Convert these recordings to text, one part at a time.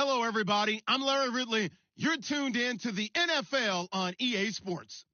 Hello, everybody. I'm Larry Ridley. You're tuned in to the NFL on EA Sports.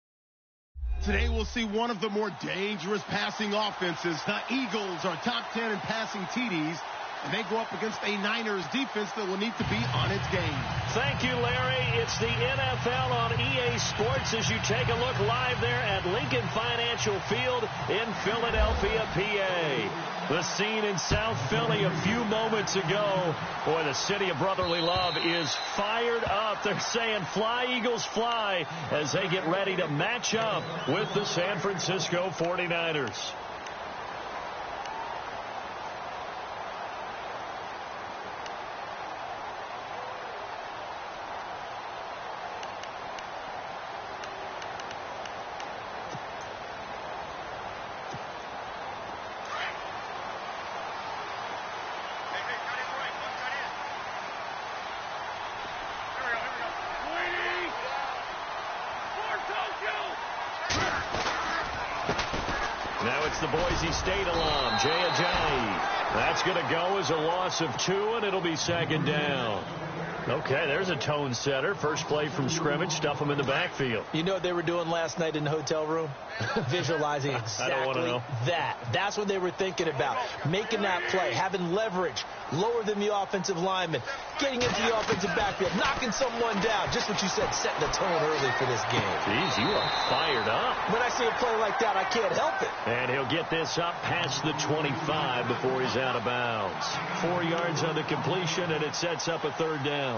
Today, we'll see one of the more dangerous passing offenses. The Eagles are top 10 in passing TDs, and they go up against a Niners defense that will need to be on its game. Thank you, Larry. It's the NFL on EA Sports as you take a look live there at Lincoln Financial Field in Philadelphia, PA. The scene in South Philly a few moments ago. Boy, the city of brotherly love is fired up. They're saying, fly, Eagles, fly, as they get ready to match up with the San Francisco 49ers. Now it's the Boise State alum, Jay Ajayi. That's going to go as a loss of 2, and it'll be second down. Okay, there's a tone setter. First play from scrimmage, stuff them in the backfield. You know what they were doing last night in the hotel room? Visualizing exactly that. That's what they were thinking about. Making that play, having leverage, lower than the offensive lineman, getting into the offensive backfield, knocking someone down. Just what you said, setting the tone early for this game. Jeez, you are fired up. When I see a play like that, I can't help it. And he'll get this up past the 25 before he's out of bounds. 4 yards on the completion, and it sets up a third down.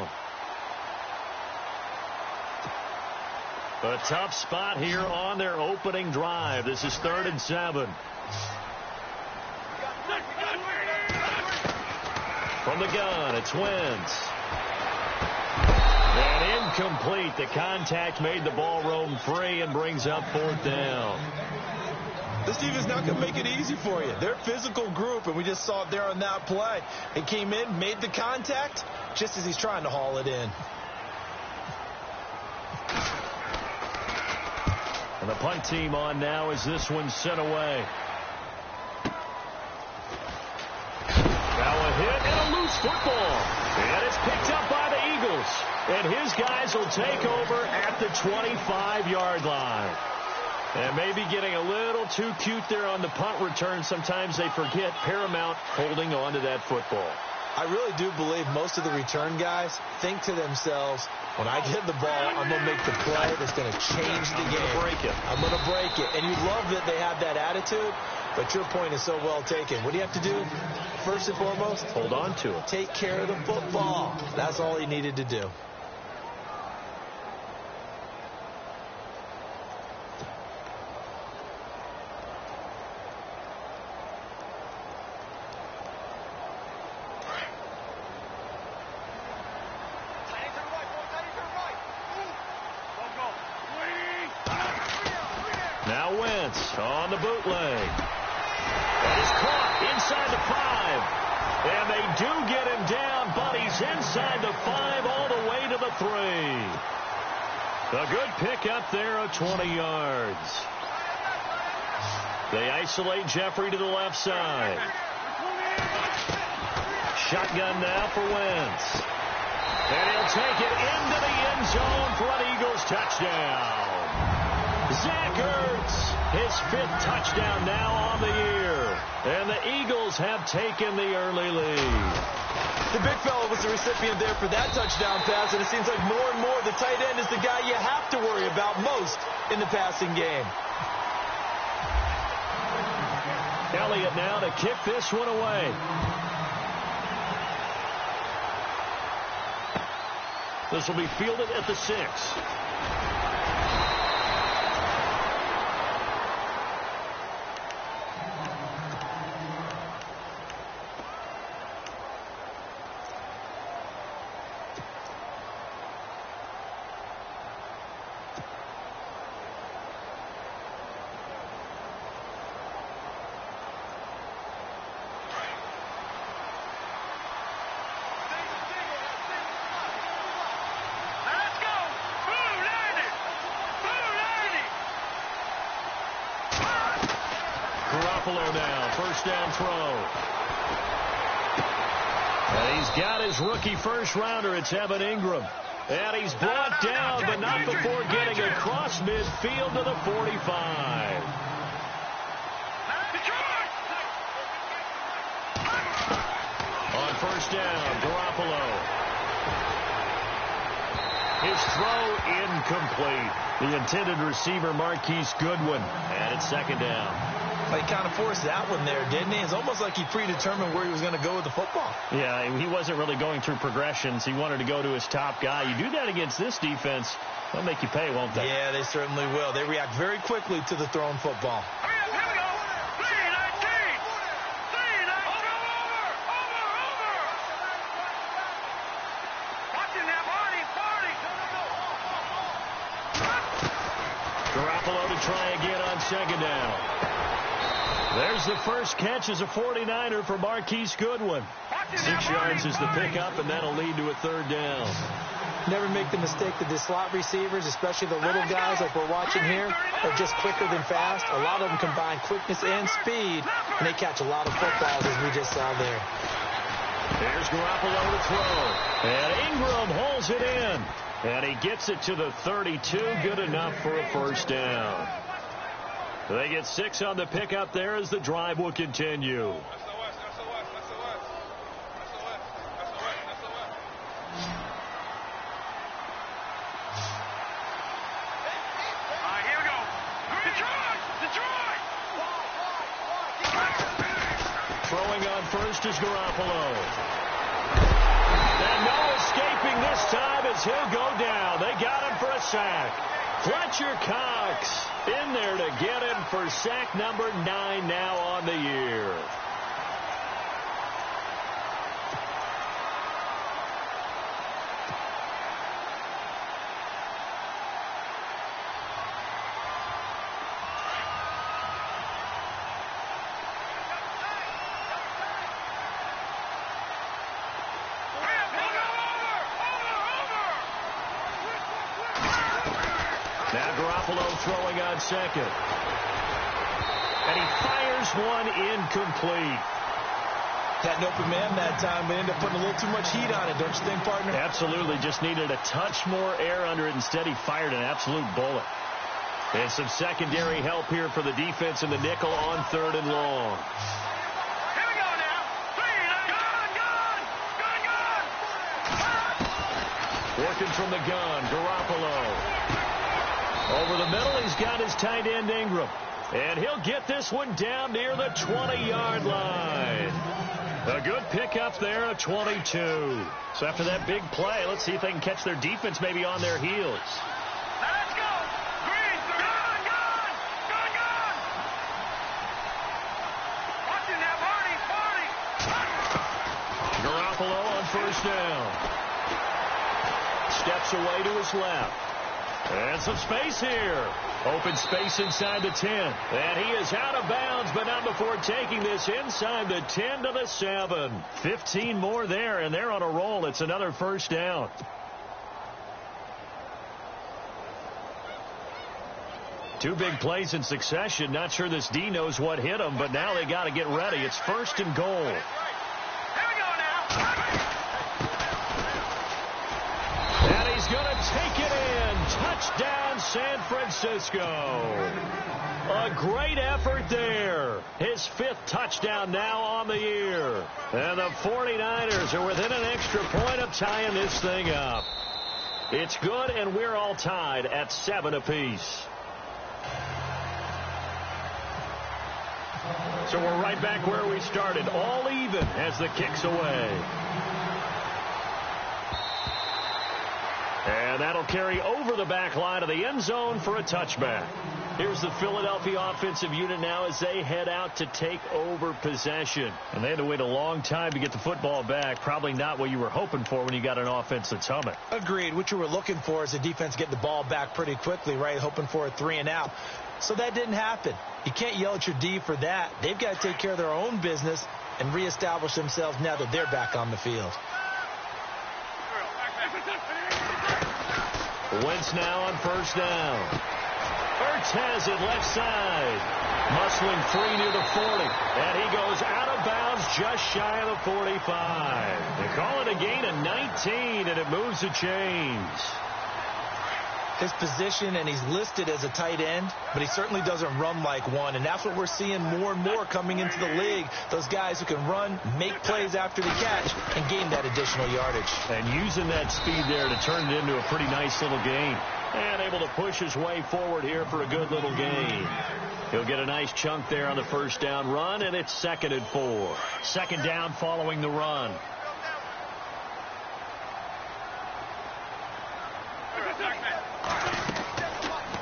A tough spot here on their opening drive. This is 3rd and 7. From the gun, it's Wentz. And incomplete. The contact made the ball roam free and brings up 4th down. This team is not going to make it easy for you. They're a physical group, and we just saw it there on that play. He came in, made the contact, just as he's trying to haul it in. And the punt team on now as this one's sent away. Now a hit and a loose football. And it's picked up by the Eagles. And his guys will take over at the 25-yard line. And maybe getting a little too cute there on the punt return. Sometimes they forget paramount holding on to that football. I really do believe most of the return guys think to themselves, when I get the ball, I'm going to make the play that's going to change the game. I'm going to break it. And you love that they have that attitude, but your point is so well taken. What do you have to do? First and foremost, hold on to it. Take care of the football. That's all he needed to do. Now Wentz on the bootleg. And he's caught inside the 5. And they do get him down, but he's inside the 5 all the way to the 3. A good pick up there of 20 yards. They isolate Jeffrey to the left side. Shotgun now for Wentz. And he'll take it into the end zone for an Eagles touchdown. Zach Ertz, his 5th touchdown now on the year. And the Eagles have taken the early lead. The big fella was the recipient there for that touchdown pass, and it seems like more and more the tight end is the guy you have to worry about most in the passing game. Elliott now to kick this one away. This will be fielded at the 6. Garoppolo now, first down throw. And he's got his rookie first-rounder. It's Evan Ingram. And he's brought down, but not before getting across midfield to the 45. On first down, Garoppolo. His throw incomplete. The intended receiver, Marquise Goodwin. And it's second down. He kind of forced that one there, didn't he? It's almost like he predetermined where he was going to go with the football. Yeah, he wasn't really going through progressions. He wanted to go to his top guy. You do that against this defense, they'll make you pay, won't they? Yeah, they certainly will. They react very quickly to the thrown football. Garoppolo to try again on second down. There's the first catch as a 49er for Marquise Goodwin. 6 yards is the pickup, and that'll lead to a third down. Never make the mistake that the slot receivers, especially the little guys like we're watching here, are just quicker than fast. A lot of them combine quickness and speed, and they catch a lot of footballs, as we just saw there. There's Garoppolo to throw. And Ingram holds it in. And he gets it to the 32. Good enough for a first down. They get 6 on the pickup there as the drive will continue. Throwing on first is Garoppolo. And no escaping this time as he'll go down. They got him for a sack. Fletcher Cox in there to get him for sack number 9 now on the year. Now Garoppolo throwing on second. And he fires one incomplete. Had an open man that time, but ended up putting a little too much heat on it, don't you think, partner? Absolutely. Just needed a touch more air under it. Instead, he fired an absolute bullet. And some secondary help here for the defense in the nickel on 3rd and long. Working from the gun, Garoppolo. Over the middle, he's got his tight end, Ingram. And he'll get this one down near the 20-yard line. A good pickup there, a 22. So after that big play, let's see if they can catch their defense maybe on their heels. Let's go! Green, gun! Watching that, Marty! Garoppolo on first down. Steps away to his left. And some space here. Open space inside the 10. And he is out of bounds, but not before taking this inside the 10 to the 7. 15 more there, and they're on a roll. It's another first down. Two big plays in succession. Not sure this D knows what hit him, but now they got to get ready. It's 1st and goal. Here we go now. And he's going to take it in. Touchdown, San Francisco. A great effort there. His 5th touchdown now on the year. And the 49ers are within an extra point of tying this thing up. It's good, and we're all tied at 7 apiece. So we're right back where we started, all even as the kick's away. And that'll carry over the back line of the end zone for a touchback. Here's the Philadelphia offensive unit now as they head out to take over possession. And they had to wait a long time to get the football back. Probably not what you were hoping for when you got an offense that's humming. Agreed. What you were looking for is the defense getting the ball back pretty quickly, right? Hoping for a 3 and out. So that didn't happen. You can't yell at your D for that. They've got to take care of their own business and reestablish themselves now that they're back on the field. Wentz now on first down. Ertz has it left side. Muscling free near the 40. And he goes out of bounds just shy of the 45. They call it a gain of 19, and it moves the chains. His position, and he's listed as a tight end, but he certainly doesn't run like one, and that's what we're seeing more and more coming into the league. Those guys who can run, make plays after the catch, and gain that additional yardage. And using that speed there to turn it into a pretty nice little gain. And able to push his way forward here for a good little gain. He'll get a nice chunk there on the first down run, and it's 2nd and 4. Second down following the run.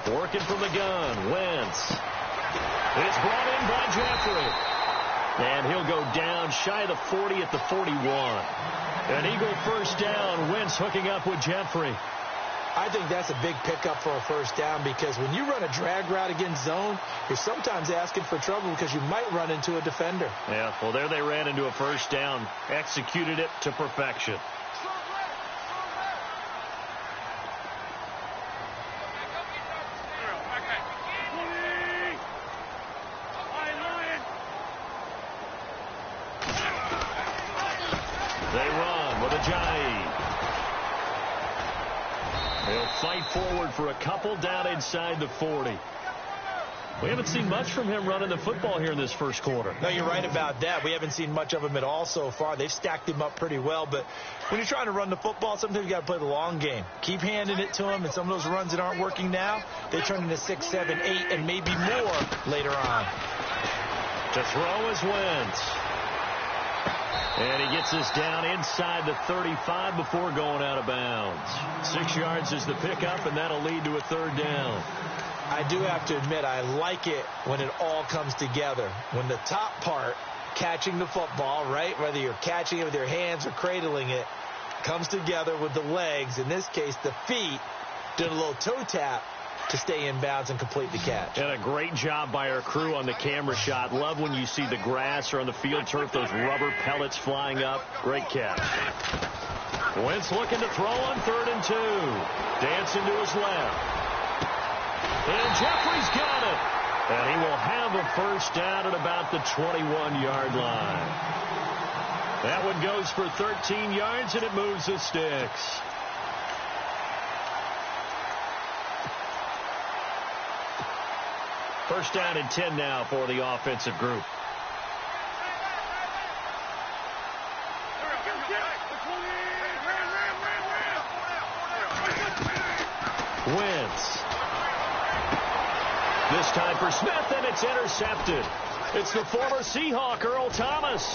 Working from the gun, Wentz. It's brought in by Jeffrey. And he'll go down shy of the 40 at the 41. An Eagle first down. Wentz hooking up with Jeffrey. I think that's a big pickup for a first down, because when you run a drag route against zone, you're sometimes asking for trouble because you might run into a defender. Yeah, well, there they ran into a first down. Executed it to perfection. They run with Ajayi. They'll fight forward for a couple down inside the 40. We haven't seen much from him running the football here in this first quarter. No, you're right about that. We haven't seen much of him at all so far. They've stacked him up pretty well, but when you're trying to run the football, sometimes you got to play the long game. Keep handing it to him, and some of those runs that aren't working now, they turn into 6, 7, 8, and maybe more later on. To throw is Wentz. And he gets us down inside the 35 before going out of bounds. 6 yards is the pickup, and that'll lead to a third down. I do have to admit, I like it when it all comes together. When the top part, catching the football, right, whether you're catching it with your hands or cradling it, comes together with the legs, in this case the feet, did a little toe tap to stay in bounds and complete the catch. And a great job by our crew on the camera shot. Love when you see the grass or on the field turf, those rubber pellets flying up. Great catch. Wentz looking to throw on 3rd and 2. Dancing to his left. And Jeffrey's got it. And he will have a first down at about the 21-yard line. That one goes for 13 yards, and it moves the sticks. First down and 10 now for the offensive group. Wentz. This time for Smith, and it's intercepted. It's the former Seahawk, Earl Thomas.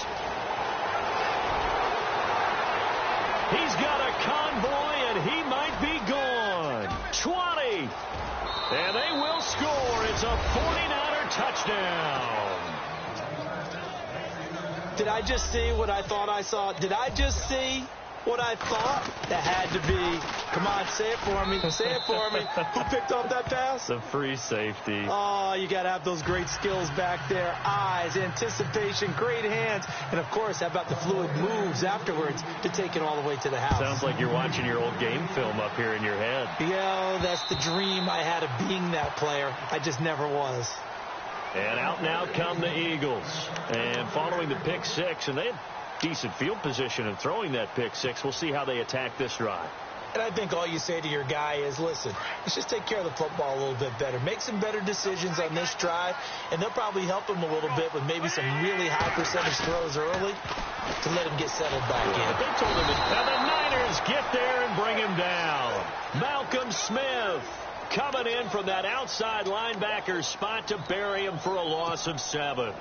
He's got a convoy, and he might be gone. 20. And they will score. It's a 49er touchdown. Did I just see what I thought I saw? Did I just see what I thought? That had to be. Come on, say it for me. Say it for me. Who picked off that pass? The free safety. Oh, you got to have those great skills back there. Eyes, anticipation, great hands. And, of course, how about the fluid moves afterwards to take it all the way to the house? Sounds like you're watching your old game film up here in your head. Yeah, that's the dream I had of being that player. I just never was. And out now come the Eagles. And following the pick six, and they had decent field position in throwing that pick six. We'll see how they attack this drive. And I think all you say to your guy is, listen, let's just take care of the football a little bit better. Make some better decisions on this drive, and they'll probably help him a little bit with maybe some really high percentage throws early to let him get settled back in. But they told him and the Niners get there and bring him down. Malcolm Smith coming in from that outside linebacker spot to bury him for a loss of 7.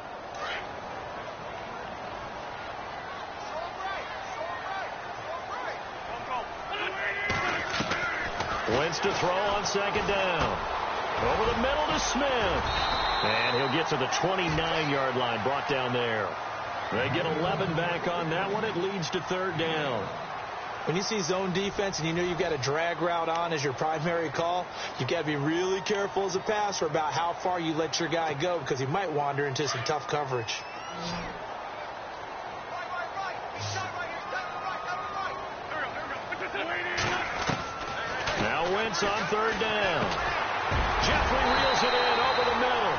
Wentz to throw on 2nd down. Over the middle to Smith. And he'll get to the 29-yard line, brought down there. They get 11 back on that one. It leads to 3rd down. When you see zone defense and you know you've got a drag route on as your primary call, you've got to be really careful as a passer about how far you let your guy go, because he might wander into some tough coverage. Now Wentz on 3rd down. Jeffrey reels it in over the middle.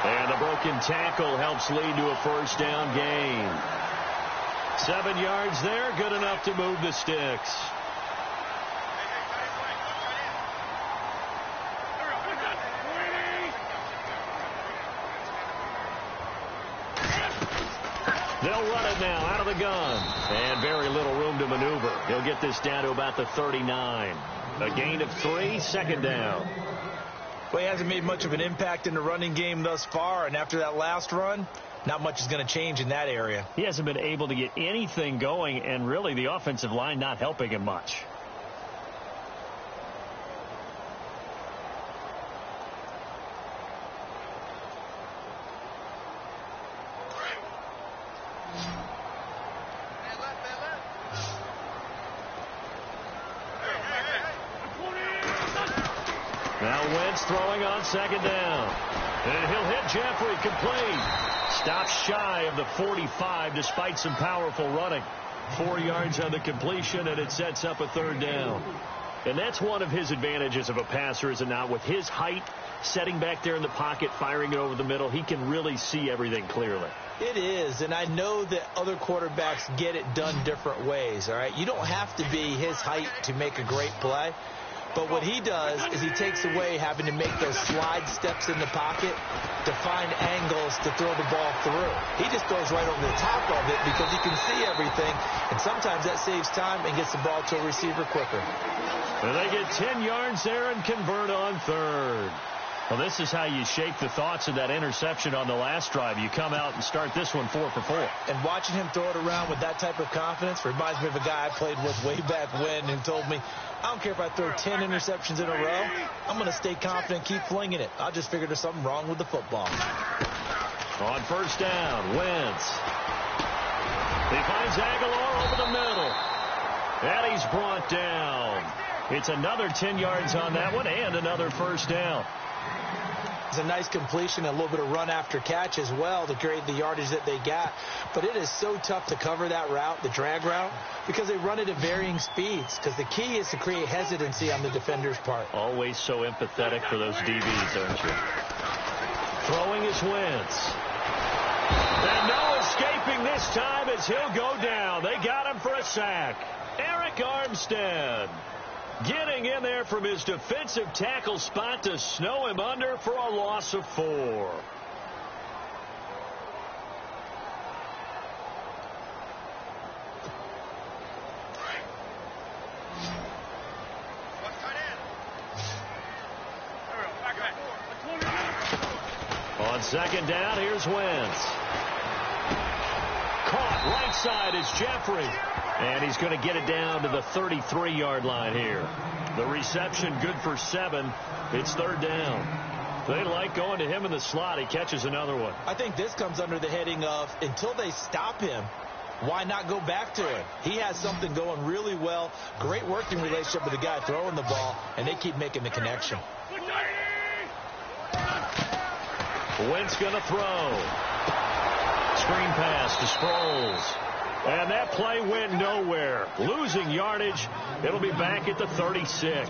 And the broken tackle helps lead to a first down gain. 7 yards there, good enough to move the sticks. They'll run it now out of the gun. And very little room to maneuver. He'll get this down to about the 39. A gain of 3, second down. Well, he hasn't made much of an impact in the running game thus far, and after that last run, not much is going to change in that area. He hasn't been able to get anything going, and really the offensive line not helping him much. Now Wentz throwing on second down. And he'll hit Jeffrey complete. Stops shy of the 45 despite some powerful running. 4 yards on the completion, and it sets up a third down. And that's one of his advantages of a passer, is it not? With his height, setting back there in the pocket, firing it over the middle, he can really see everything clearly. It is, and I know that other quarterbacks get it done different ways, all right? You don't have to be his height to make a great play. But what he does is he takes away having to make those slide steps in the pocket to find angles to throw the ball through. He just throws right over the top of it because he can see everything, and sometimes that saves time and gets the ball to a receiver quicker. And they get 10 yards there and convert on third. Well, this is how you shake the thoughts of that interception on the last drive. You come out and start this one 4 for 4. And watching him throw it around with that type of confidence reminds me of a guy I played with way back when who told me, I don't care if I throw 10 interceptions in a row. I'm going to stay confident, keep flinging it. I just figured there's something wrong with the football. On first down, Wentz. He finds Aguilar over the middle. And he's brought down. It's another 10 yards on that one and another first down. It's a nice completion, a little bit of run after catch as well to create the yardage that they got. But it is so tough to cover that route, the drag route, because they run it at varying speeds. Because the key is to create hesitancy on the defender's part. Always so empathetic for those DBs, aren't you? Throwing is Wentz. And no escaping this time as he'll go down. They got him for a sack. Eric Armstead getting in there from his defensive tackle spot to snow him under for a loss of 4. On second down, here's Wentz. Caught right side is Jeffrey. And he's going to get it down to the 33-yard line here. The reception good for 7. It's third down. They like going to him in the slot. He catches another one. I think this comes under the heading of until they stop him, why not go back to him? He has something going really well. Great working relationship with the guy throwing the ball, and they keep making the connection. Wentz going to throw. Screen pass to Sproles. And that play went nowhere. Losing yardage. It'll be back at the 36.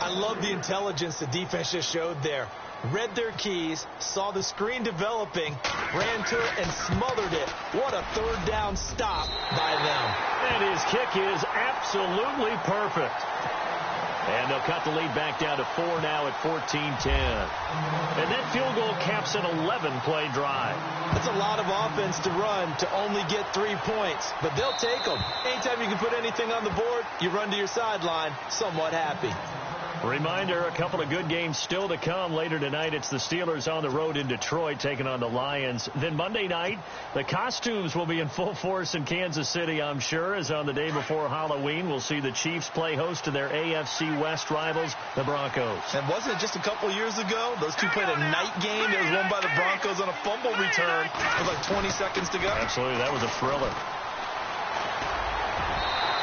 I love the intelligence the defense just showed there. Read their keys, saw the screen developing, ran to it, and smothered it. What a third down stop by them. And his kick is absolutely perfect. And they'll cut the lead back down to 4 now at 14-10. And that field goal caps an 11-play drive. That's a lot of offense to run to only get 3 points, but they'll take them. Anytime you can put anything on the board, you run to your sideline somewhat happy. Reminder, a couple of good games still to come later tonight. It's the Steelers on the road in Detroit taking on the Lions. Then Monday night, the costumes will be in full force in Kansas City, I'm sure, as on the day before Halloween, we'll see the Chiefs play host to their AFC West rivals, the Broncos. And wasn't it just a couple years ago? Those two played a night game. It was won by the Broncos on a fumble return with like 20 seconds to go. Absolutely, that was a thriller.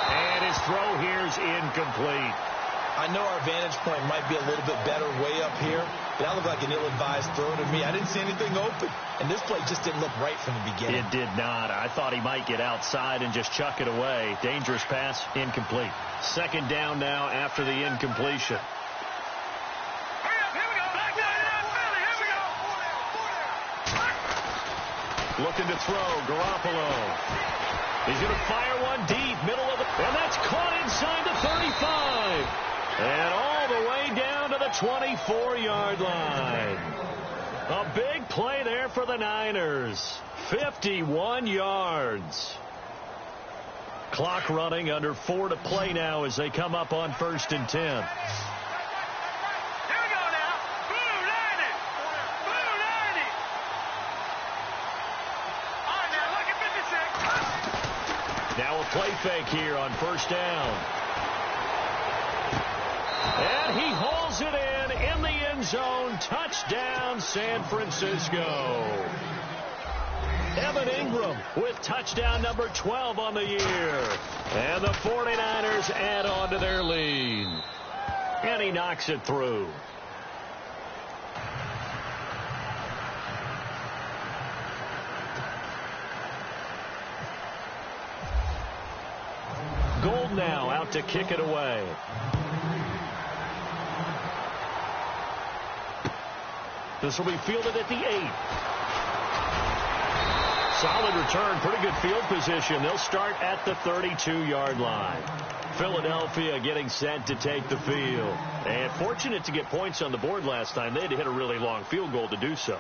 And his throw here's incomplete. I know our vantage point might be a little bit better way up here, but that looked like an ill-advised throw to me. I didn't see anything open, and this play just didn't look right from the beginning. It did not. I thought he might get outside and just chuck it away. Dangerous pass, incomplete. Second down now after the incompletion. Looking to throw. Garoppolo. He's going to fire one deep. Middle of the... And that's caught inside the 35. And all the way down to the 24-yard line. A big play there for the Niners. 51 yards. Clock running, under 4 to play now as they come up on 1st and 10. Here we go now. Blue 90. Blue 90. All right, now look at 56. Now a play fake here on 1st down. And he hauls it in the end zone. Touchdown, San Francisco. Evan Ingram with touchdown number 12 on the year. And the 49ers add on to their lead. And he knocks it through. Gold now out to kick it away. This will be fielded at the 8. Solid return, pretty good field position. They'll start at the 32-yard line. Philadelphia getting set to take the field. And fortunate to get points on the board last time. They had to hit a really long field goal to do so.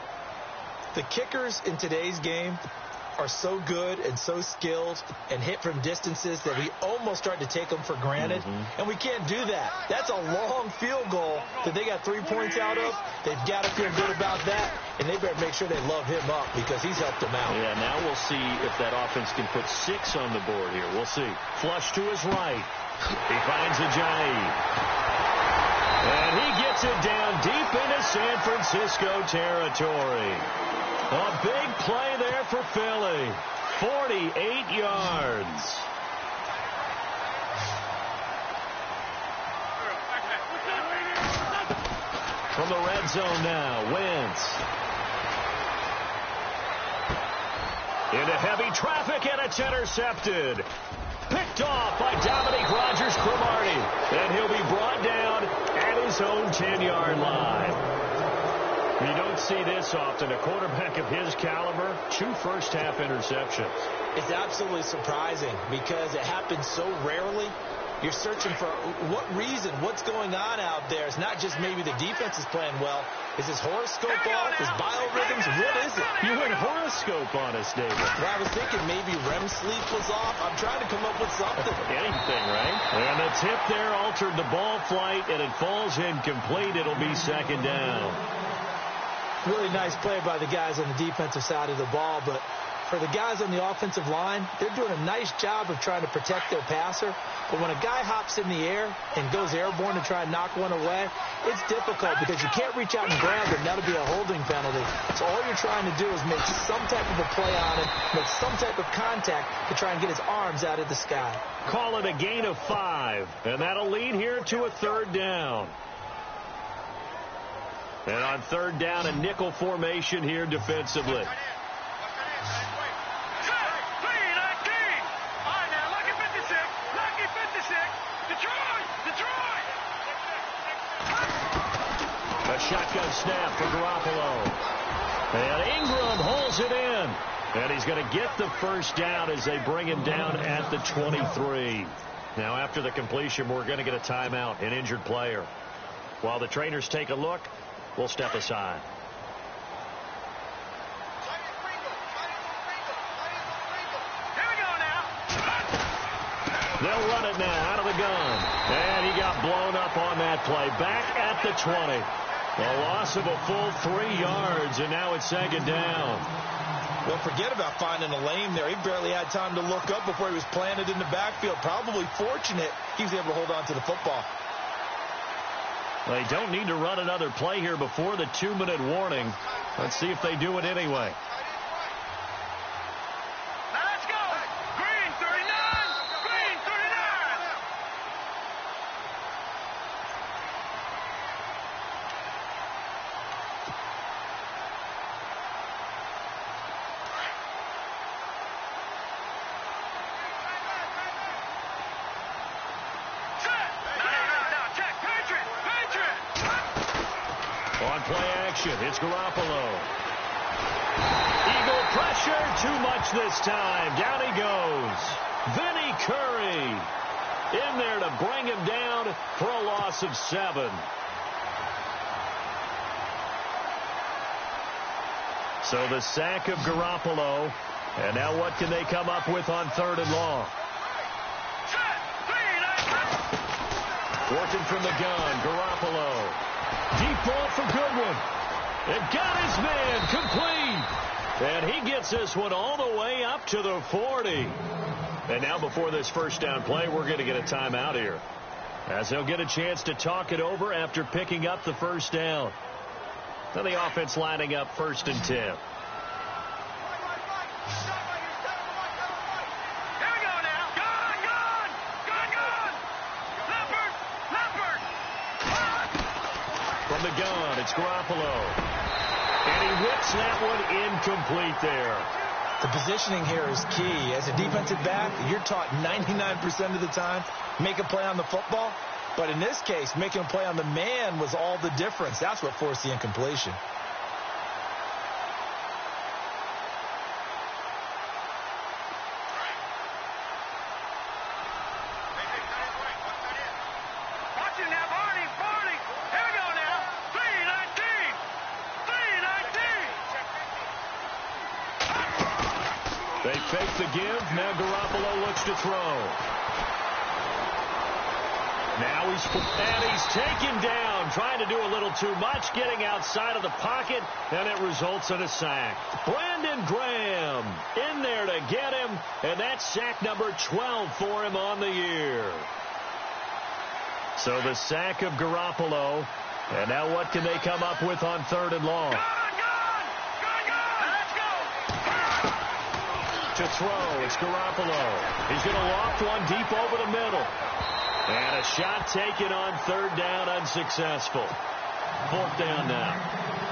The kickers in today's game are so good and so skilled and hit from distances that we almost start to take them for granted. And we can't do that. That's a long field goal that they got 3 points out of. They've got to feel good about that, and they better make sure they love him up because he's helped them out. Yeah, now we'll see if that offense can put 6 on the board here. We'll see. Flush to his right. He finds Ajayi. And he gets it down deep into San Francisco territory. A big play there for Philly. 48 yards. From the red zone now, Wentz. Into heavy traffic, and it's intercepted. Picked off by Dominique Rodgers-Cromartie. And he'll be brought down at his own 10-yard line. You don't see this often. A quarterback of his caliber, 2 first-half interceptions. It's absolutely surprising because it happens so rarely. You're searching for what reason, what's going on out there. It's not just maybe the defense is playing well. Is his horoscope off? His biorhythms? What is it? You went horoscope on us, David. Well, I was thinking maybe REM sleep was off. I'm trying to come up with something. Anything, right? And the tip there altered the ball flight, and it falls incomplete. It'll be 2nd down. Really nice play by the guys on the defensive side of the ball, but for the guys on the offensive line, they're doing a nice job of trying to protect their passer. But when a guy hops in the air and goes airborne to try and knock one away, it's difficult because you can't reach out and grab it, and that'll be a holding penalty. So all you're trying to do is make some type of a play on him, make some type of contact to try and get his arms out of the sky. Call it a gain of 5, and that'll lead here to a 3rd down. And on 3rd down, a nickel formation here defensively. A shotgun snap for Garoppolo. And Ingram holds it in. And he's going to get the 1st down as they bring him down at the 23. Now, after the completion, we're going to get a timeout, an injured player. While the trainers take a look, we'll step aside. Here we go now. They'll run it now out of the gun. And he got blown up on that play. Back at the 20. A loss of a full 3 yards, and now it's 2nd down. Well, forget about finding a lane there. He barely had time to look up before he was planted in the backfield. Probably fortunate he was able to hold on to the football. They don't need to run another play here before the 2-minute warning. Let's see if they do it anyway. Now let's go. Green 39. Green 39. Now, check. Patriot. On play action, it's Garoppolo. Eagle Pressure too much this time. Down he goes. Vinny Curry in there to bring him down for a loss of 7. So the sack of Garoppolo. And now what can they come up with on 3rd and long? Working from the gun, Garoppolo. Deep ball for Goodwin. It got his man complete. And he gets this one all the way up to the 40. And now before this first down play, we're going to get a timeout here, as they'll get a chance to talk it over after picking up the first down. Now the offense lining up 1st and 10. Here we go now. Gun! Leopard! From the gun, it's Garoppolo. And he whips that one incomplete there. The positioning here is key. As a defensive back, you're taught 99% of the time, make a play on the football. But in this case, making a play on the man was all the difference. That's what forced the incompletion. Watch it now, Barney! Here we go now. 319! They fake the give. Now Garoppolo looks to throw. Now he's taken down, trying to do a little too much, getting outside of the pocket, and it results in a sack. Brandon Graham in there to get him, and that's sack number 12 for him on the year. So the sack of Garoppolo, and now what can they come up with on 3rd and long? Gun! Let's go! To throw, it's Garoppolo. He's going to loft one deep over the middle. And a shot taken on 3rd down, unsuccessful. 4th down now.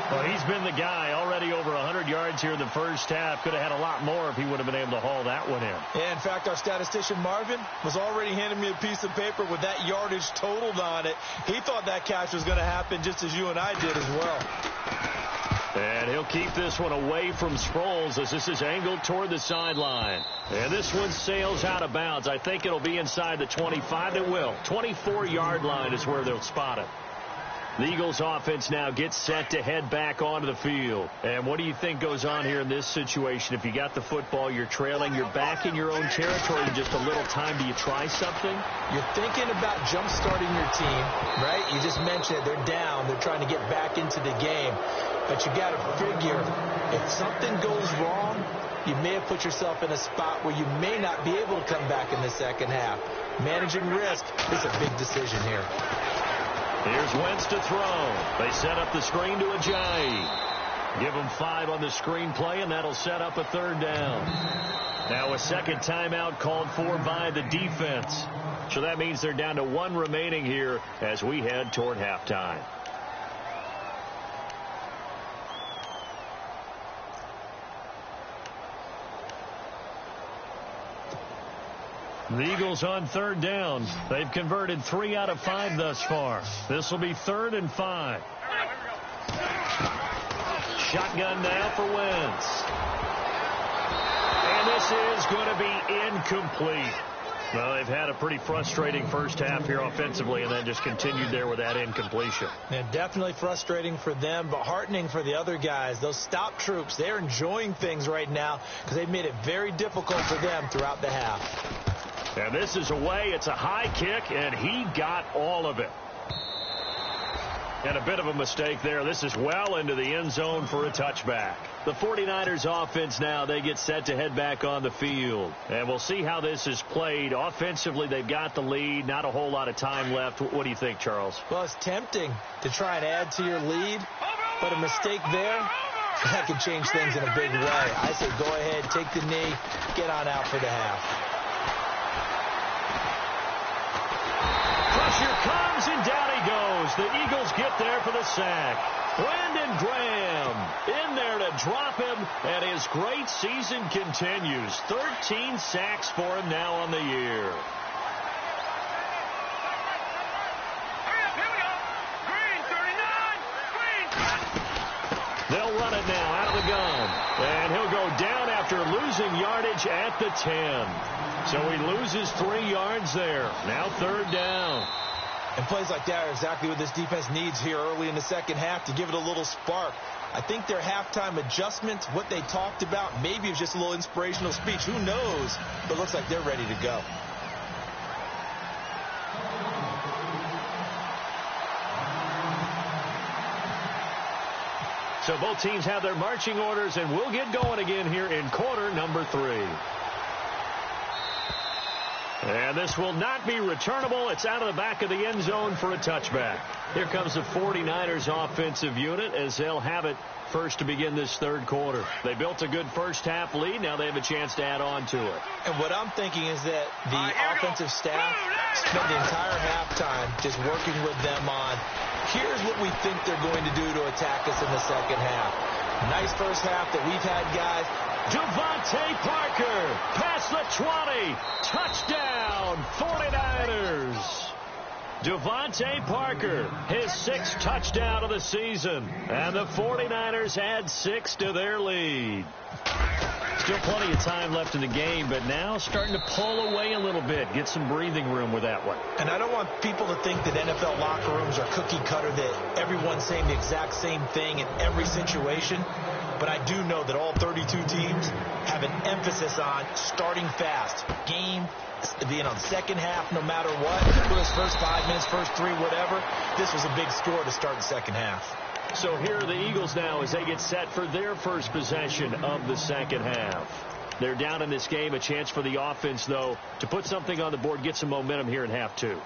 Well, he's been the guy already over 100 yards here in the first half. Could have had a lot more if he would have been able to haul that one in. Yeah, in fact, our statistician Marvin was already handing me a piece of paper with that yardage totaled on it. He thought that catch was going to happen just as you and I did as well. And he'll keep this one away from Sproles as this is angled toward the sideline. And this one sails out of bounds. I think it'll be inside the 25. It will. 24-yard line is where they'll spot it. The Eagles offense now gets set to head back onto the field. And what do you think goes on here in this situation? If you got the football, you're trailing, you're back in your own territory in just a little time. Do you try something? You're thinking about jump-starting your team, right? You just mentioned it. They're down. They're trying to get back into the game. But you got to figure, if something goes wrong, you may have put yourself in a spot where you may not be able to come back in the second half. Managing risk is a big decision here. Here's Wentz to throw. They set up the screen to Ajayi. Give him 5 on the screen play, and that'll set up a 3rd down. Now a second timeout called for by the defense. So that means they're down to 1 remaining here as we head toward halftime. The Eagles on 3rd down. They've converted 3 out of 5 thus far. This will be 3rd and 5. Shotgun now for Wentz. And this is going to be incomplete. Well, they've had a pretty frustrating first half here offensively, and then just continued there with that incompletion. Yeah, definitely frustrating for them, but heartening for the other guys. Those stop troops, they're enjoying things right now because they've made it very difficult for them throughout the half. And this is away. It's a high kick, and he got all of it. And a bit of a mistake there. This is well into the end zone for a touchback. The 49ers offense now, they get set to head back on the field. And we'll see how this is played. Offensively, they've got the lead. Not a whole lot of time left. What do you think, Charles? Well, it's tempting to try and add to your lead, but a mistake there, that can change things in a big way. I say go ahead, take the knee, get on out for the half. Pressure comes, and down he goes. The Eagles get there for the sack. Brandon Graham in there to drop him, and his great season continues. 13 sacks for him now on the year. Here we go. Green, 39. Green. They'll run it now out of the gun. And he'll go down after losing yardage at the 10. So he loses 3 yards there. Now 3rd down. And plays like that are exactly what this defense needs here early in the second half to give it a little spark. I think their halftime adjustments, what they talked about, maybe it was just a little inspirational speech. Who knows? But it looks like they're ready to go. So both teams have their marching orders, and we'll get going again here in quarter number 3. And this will not be returnable. It's out of the back of the end zone for a touchback. Here comes the 49ers offensive unit as they'll have it first to begin this 3rd quarter. They built a good first-half lead. Now they have a chance to add on to it. And what I'm thinking is that the offensive staff spent the entire halftime just working with them on, here's what we think they're going to do to attack us in the second half. Nice first half that we've had, guys. Devontae Parker past the 20. Touchdown, 49ers. Devontae Parker, his 6th touchdown of the season. And the 49ers add 6 to their lead. Still plenty of time left in the game, but now starting to pull away a little bit. Get some breathing room with that one. And I don't want people to think that NFL locker rooms are cookie cutter, that everyone's saying the exact same thing in every situation. But I do know that all 32 teams have an emphasis on starting fast. Game being on second half no matter what. For those first 5 minutes, first 3, whatever. This was a big score to start the second half. So here are the Eagles now as they get set for their first possession of the second half. They're down in this game. A chance for the offense, though, to put something on the board, get some momentum here in half 2.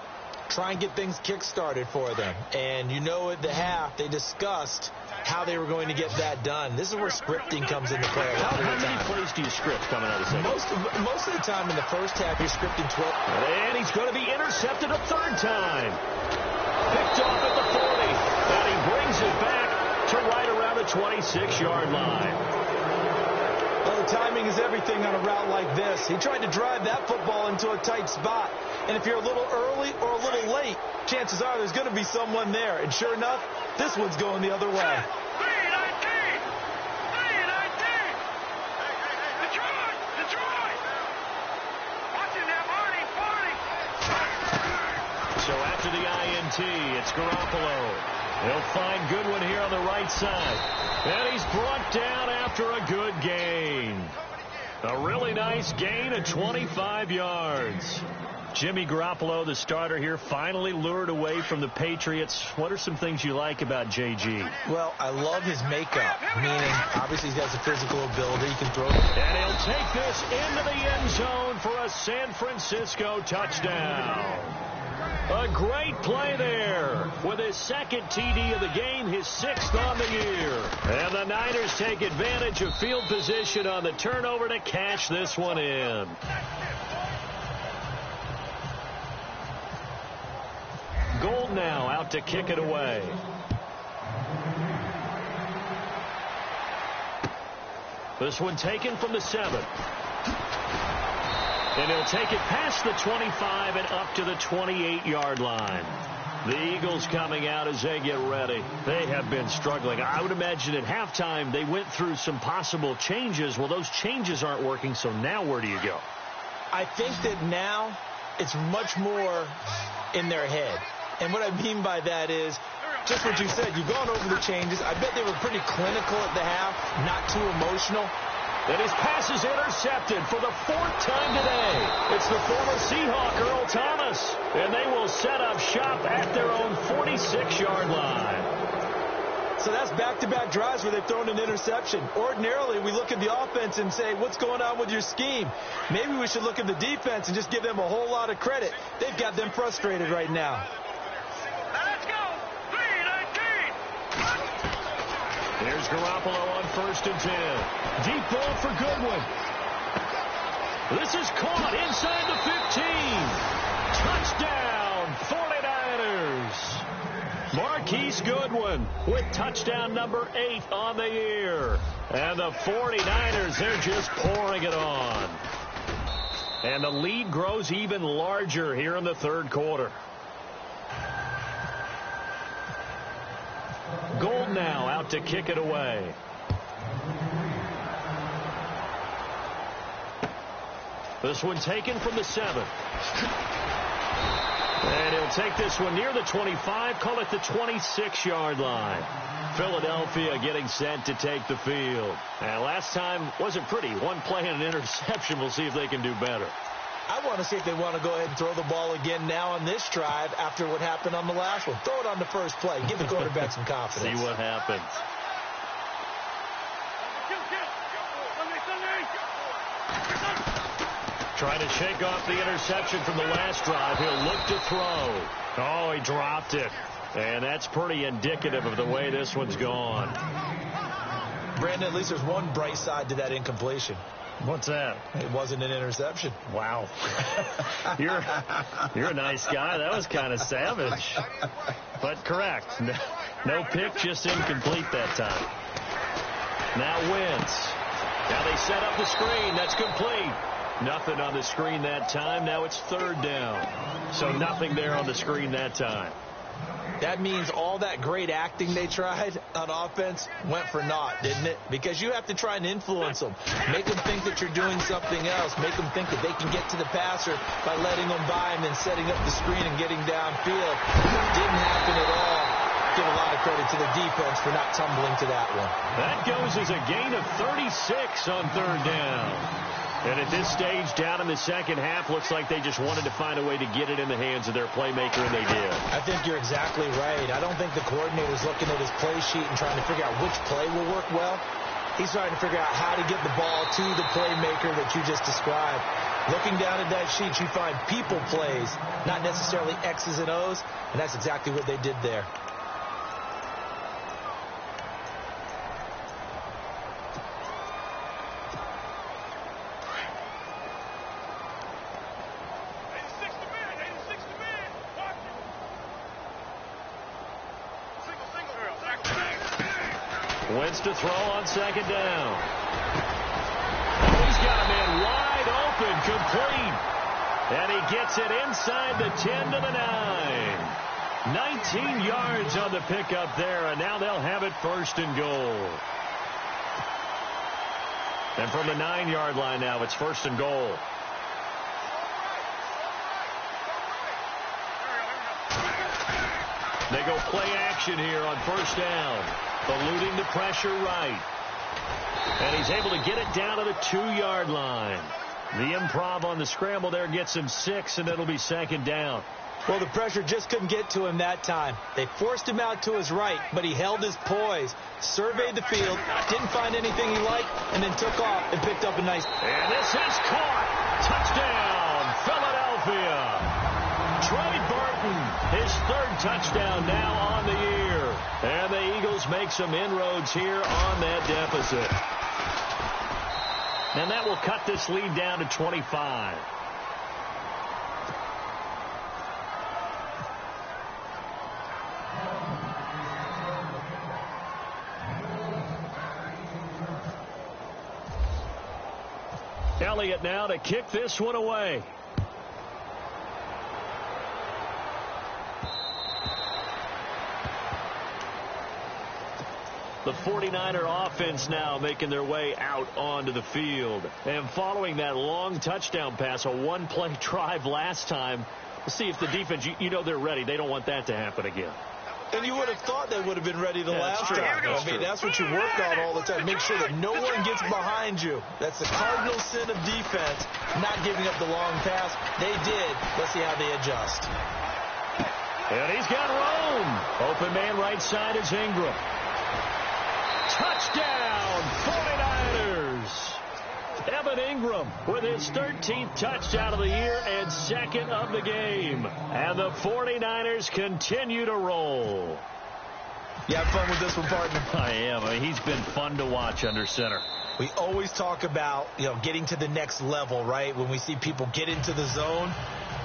Try and get things kick-started for them. And you know at the half, they discussed how they were going to get that done. This is where scripting comes into play. How many plays do you script coming out of the second? Most of the time in the first half, you're scripting 12. And he's going to be intercepted a 3rd time. Picked off at the 40. And he brings it back to right around the 26-yard line. Well, the timing is everything on a route like this. He tried to drive that football into a tight spot. And if you're a little early or a little late, chances are there's going to be someone there. And sure enough, this one's going the other way. 319! 319! Detroit! Watching that Marty! So after the INT, it's Garoppolo. He'll find Goodwin here on the right side. And he's brought down after a good gain. A really nice gain of 25 yards. Jimmy Garoppolo, the starter here, finally lured away from the Patriots. What are some things you like about JG? Well, I love his makeup, meaning obviously he has the physical ability. He can throw. And he'll take this into the end zone for a San Francisco touchdown. A great play there with his 2nd TD of the game, his 6th on the year. And the Niners take advantage of field position on the turnover to cash this one in. Gold now out to kick it away. This one taken from the 7. And he'll take it past the 25 and up to the 28-yard line. The Eagles coming out as they get ready. They have been struggling. I would imagine at halftime they went through some possible changes. Well, those changes aren't working, so now where do you go? I think that now it's much more in their head. And what I mean by that is just what you said. You've gone over the changes. I bet they were pretty clinical at the half, not too emotional. And his pass is intercepted for the 4th time today. It's the former Seahawk, Earl Thomas. And they will set up shop at their own 46-yard line. So that's back-to-back drives where they've thrown an interception. Ordinarily, we look at the offense and say, what's going on with your scheme? Maybe we should look at the defense and just give them a whole lot of credit. They've got them frustrated right now. Let's go! 319! Here's Garoppolo on 1st and 10. Deep ball for Goodwin. This is caught inside the 15. Touchdown, 49ers. Marquise Goodwin with touchdown number 8 on the year. And the 49ers, they're just pouring it on. And the lead grows even larger here in the 3rd quarter. Gold now out to kick it away. This one taken from the 7. And he'll take this one near the 25, call it the 26-yard line. Philadelphia getting set to take the field. And last time wasn't pretty. One play and an interception. We'll see if they can do better. I want to see if they want to go ahead and throw the ball again now on this drive after what happened on the last one. Throw it on the first play. Give the quarterback some confidence. See what happens. Trying to shake off the interception from the last drive. He'll look to throw. Oh, he dropped it. And that's pretty indicative of the way this one's gone. Brandon, at least there's one bright side to that incompletion. What's that? It wasn't an interception. Wow. You're a nice guy. That was kind of savage. But correct. No pick, just incomplete that time. Now Wentz. Now they set up the screen. That's complete. Nothing on the screen that time. Now it's 3rd down. So nothing there on the screen that time. That means all that great acting they tried on offense went for naught, didn't it? Because you have to try and influence them. Make them think that you're doing something else. Make them think that they can get to the passer by letting them by and then setting up the screen and getting downfield. Didn't happen at all. Give a lot of credit to the defense for not tumbling to that one. That goes as a gain of 36 on 3rd down. And at this stage, down in the second half, looks like they just wanted to find a way to get it in the hands of their playmaker, and they did. I think you're exactly right. I don't think the coordinator's looking at his play sheet and trying to figure out which play will work well. He's trying to figure out how to get the ball to the playmaker that you just described. Looking down at that sheet, you find people plays, not necessarily X's and O's, and that's exactly what they did there. Wentz to throw on 2nd down. Oh, he's got a man wide open, complete. And he gets it inside the 10 to the 9. 19 yards on the pickup there, and now they'll have it 1st and goal. And from the 9-yard line now, it's 1st and goal. They go play action here on 1st down. Eluding the pressure right. And he's able to get it down to the 2-yard line. The improv on the scramble there gets him 6, and it'll be 2nd down. Well, the pressure just couldn't get to him that time. They forced him out to his right, but he held his poise, surveyed the field, didn't find anything he liked, and then took off and picked up a nice... And this is caught. Touchdown, Philadelphia. Trey Burton, his 3rd touchdown now on the year. And the Eagles make some inroads here on that deficit. And that will cut this lead down to 25. Elliott now to kick this one away. The 49er offense now making their way out onto the field. And following that long touchdown pass, a one-play drive last time, we'll see if the defense, you know they're ready. They don't want that to happen again. And you would have thought they would have been ready the last time. I mean, that's what you work on all the time. Make sure that no one gets behind you. That's the cardinal sin of defense, not giving up the long pass. They did. Let's see how they adjust. And he's got room. Open man right side is Ingram. Touchdown, 49ers. Evan Ingram with his 13th touchdown of the year and 2nd of the game. And the 49ers continue to roll. You have fun with this one, partner? I am. I mean, he's been fun to watch under center. We always talk about, getting to the next level, right? When we see people get into the zone.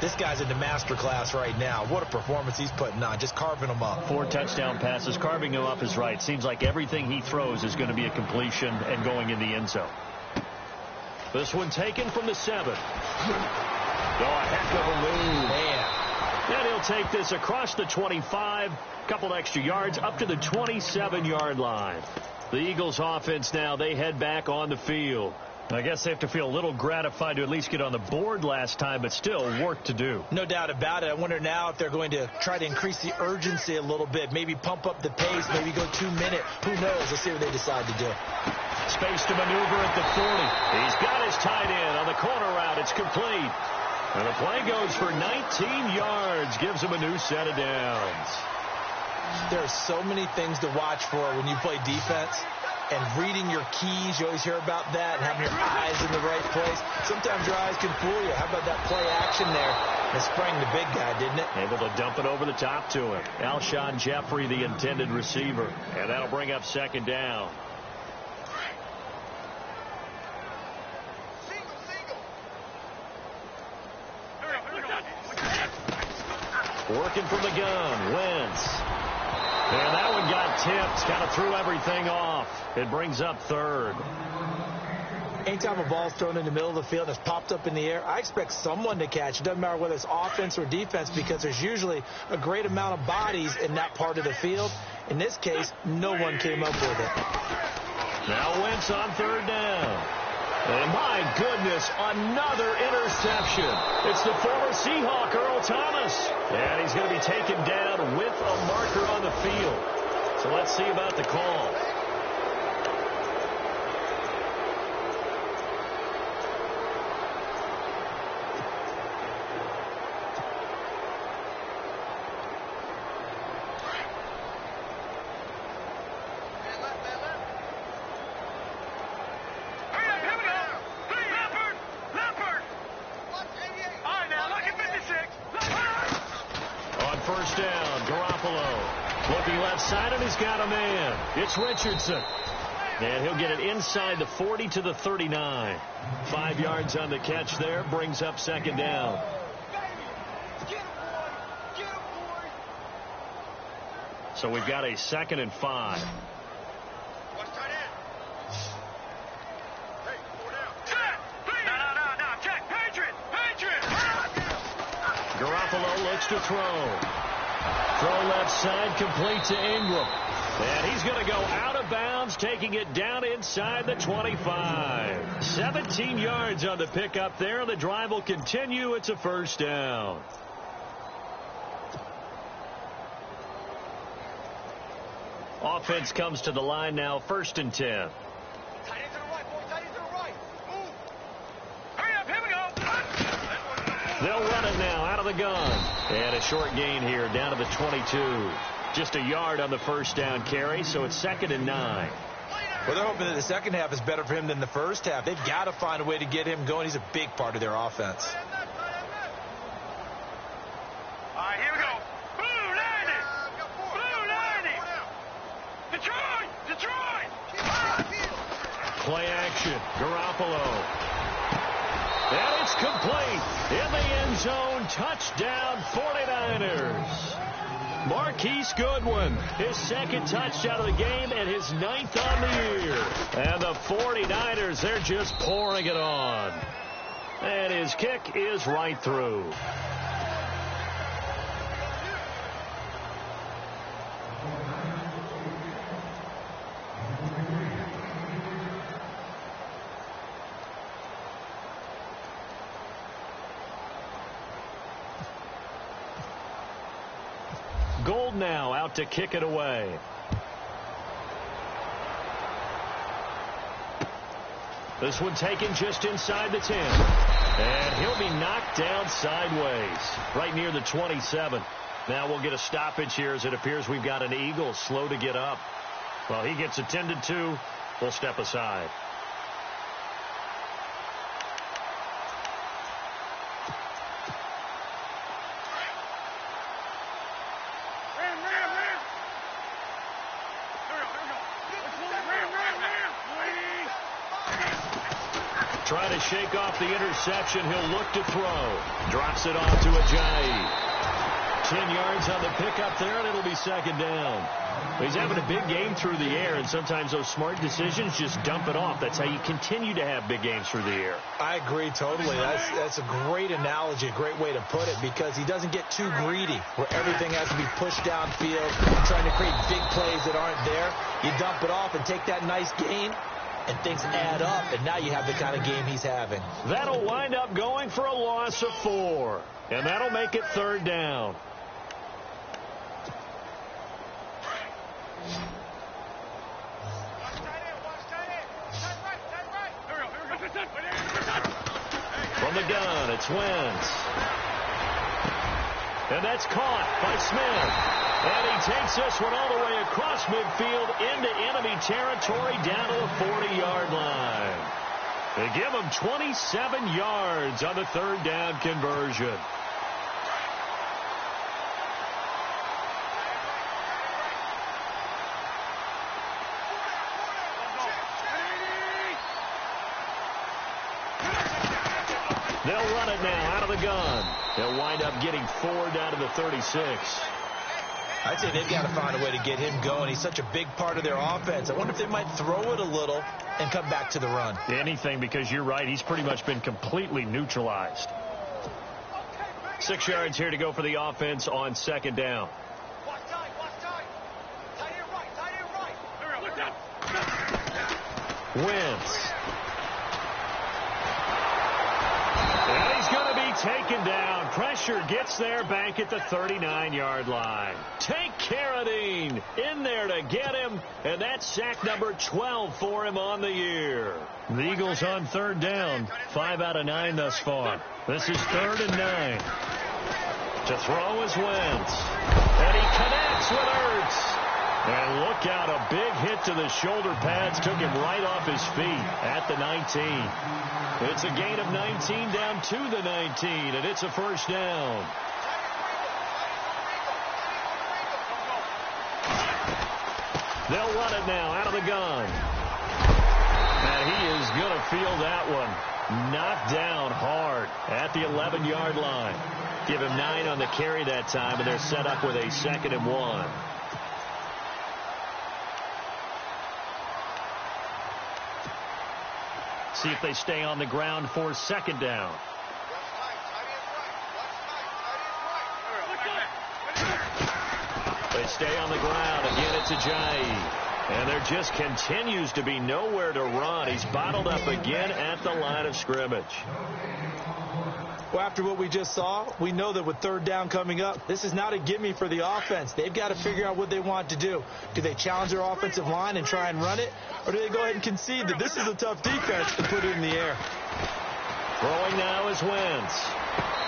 This guy's in the master class right now. What a performance he's putting on, just carving them up. 4 touchdown passes, carving him up is right. Seems like everything he throws is going to be a completion and going in the end zone. This one taken from the 7. Oh, a heck of a move. Man. And he'll take this across the 25, couple extra yards, up to the 27-yard line. The Eagles offense now, they head back on the field. I guess they have to feel a little gratified to at least get on the board last time, but still work to do. No doubt about it. I wonder now if they're going to try to increase the urgency a little bit, maybe pump up the pace, maybe go 2 minute. Who knows? Let's see what they decide to do. Space to maneuver at the 40. He's got his tight end on the corner route. It's complete. And the play goes for 19 yards, gives him a new set of downs. There are so many things to watch for when you play defense. And reading your keys, you always hear about that, and having your eyes in the right place. Sometimes your eyes can fool you. How about that play action there? It sprang the big guy, didn't it? Able to dump it over the top to him. Alshon Jeffrey, the intended receiver. And that'll bring up second down. Working from the gun, Wentz. And that one got tipped, kind of threw everything off. It brings up third. Anytime a ball's thrown in the middle of the field and it's popped up in the air, I expect someone to catch. It doesn't matter whether it's offense or defense, because there's usually a great amount of bodies in that part of the field. In this case, no one came up with it. Now Wentz on third down. And my goodness, another interception. It's the former Seahawk, Earl Thomas. And he's going to be taken down with a marker on the field. So let's see about the call. Got a man. It's Richardson. And he'll get it inside the 40 to the 39. 5 yards on the catch there. Brings up second down. So we've got a 2nd and 5. Garoppolo looks to throw. Throw left side, complete to Ingram. And he's going to go out of bounds, taking it down inside the 25. 17 yards on the pickup there. The drive will continue. It's a first down. Offense comes to the line now, 1st and 10. They'll run it now out of the gun. And a short gain here down to the 22. Just a yard on the first down carry, so it's 2nd and 9. Well, they're hoping that the second half is better for him than the first half. They've got to find a way to get him going. He's a big part of their offense. All right, here we go. Blue 90. Blue 90. Detroit. Play action. Garoppolo. And it's complete. In the end zone. Touchdown 49ers. Marquise Goodwin, his 2nd touchdown of the game and his 9th on the year. And the 49ers, they're just pouring it on. And his kick is right through. Gold now out to kick it away. This one taken just inside the 10. And he'll be knocked down sideways right near the 27. Now we'll get a stoppage here as it appears we've got an Eagle slow to get up. Well, he gets attended to. We'll step aside. Trying to shake off the interception. He'll look to throw. Drops it off to Ajayi. 10 yards on the pickup there, and it'll be 2nd down. He's having a big game through the air, and sometimes those smart decisions just dump it off. That's how you continue to have big games through the air. I agree totally. That's a great analogy, a great way to put it, because he doesn't get too greedy where everything has to be pushed downfield, trying to create big plays that aren't there. You dump it off and take that nice gain. and things add up, and now you have the kind of game he's having. That'll wind up going for a loss of 4, and that'll make it 3rd down. From the gun, it's Wentz. And that's caught by Smith. And he takes this one all the way across midfield into enemy territory down to the 40-yard line. They give him 27 yards on the 3rd down conversion. They'll run it now out of the gun. They'll wind up getting 4 down to the 36. I'd say they've got to find a way to get him going. He's such a big part of their offense. I wonder if they might throw it a little and come back to the run. Anything, because you're right. He's pretty much been completely neutralized. 6 yards here to go for the offense on 2nd down. Wentz. And he's going to be taken down. Pressure gets there back at the 39-yard line. Take Carradine in there to get him, and that's sack number 12 for him on the year. The Eagles on 3rd down, 5 out of 9 thus far. This is 3rd and 9. To throw is Wentz, and he connects with Ertz. And look out, a big hit to the shoulder pads took him right off his feet at the 19. It's a gain of 19 down to the 19, and it's a 1st down. They'll run it now out of the gun. And he is going to feel that one. Knocked down hard at the 11-yard line. Give him 9 on the carry that time, and they're set up with a 2nd and 1. See if they stay on the ground for 2nd down. They stay on the ground. Again, it's Ajayi. And there just continues to be nowhere to run. He's bottled up again at the line of scrimmage. Well, after what we just saw, we know that with 3rd down coming up, this is not a gimme for the offense. They've got to figure out what they want to do. Do they challenge their offensive line and try and run it? Or do they go ahead and concede that this is a tough defense to put it in the air? Throwing now is Wentz.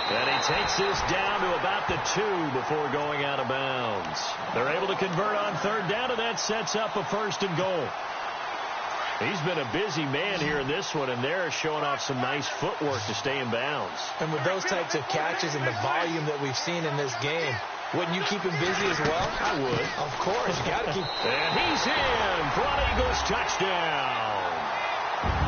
And he takes this down to about the 2 before going out of bounds. They're able to convert on 3rd down, and that sets up a 1st and goal. He's been a busy man here in this one, and they're showing off some nice footwork to stay in bounds. And with those types of catches and the volume that we've seen in this game, wouldn't you keep him busy as well? I would. Of course. You got to keep. And he's in for an Eagles touchdown.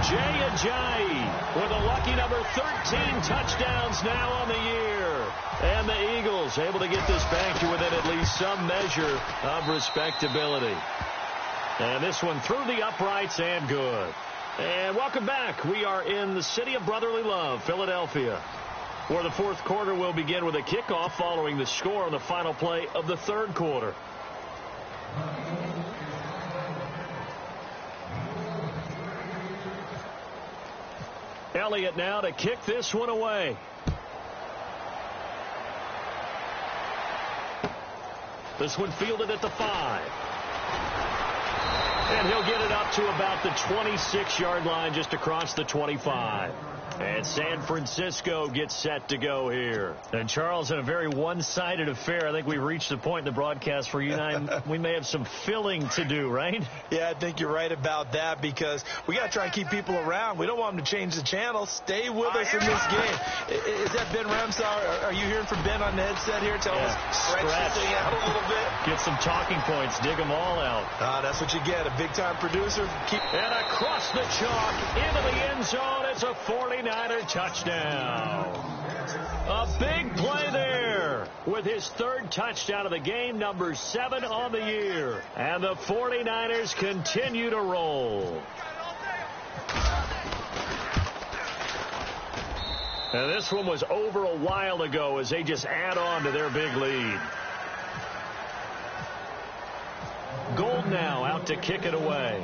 Jay Ajayi with a lucky number 13 touchdowns now on the year. And the Eagles able to get this back to within at least some measure of respectability. And this one through the uprights and good. And welcome back. We are in the city of brotherly love, Philadelphia, where the 4th quarter will begin with a kickoff following the score on the final play of the 3rd quarter. Elliott now to kick this one away. This one fielded at the 5. And he'll get it up to about the 26-yard line, just across the 25. And San Francisco gets set to go here. And Charles, in a very one-sided affair, I think we've reached the point in the broadcast where you and I, we may have some filling to do, right? Yeah, I think you're right about that, because we got to try and keep people around. We don't want them to change the channel. Stay with us in this game. Is that Ben Ramsau? Are you hearing from Ben on the headset here? Tell us, stretch this thing out a little bit. Get some talking points. Dig them all out. That's what you get, a big-time producer. And across the chalk into the end zone. It's a 49er touchdown. A big play there with his 3rd touchdown of the game, number 7 on the year. And the 49ers continue to roll. And this one was over a while ago as they just add on to their big lead. Gold now out to kick it away.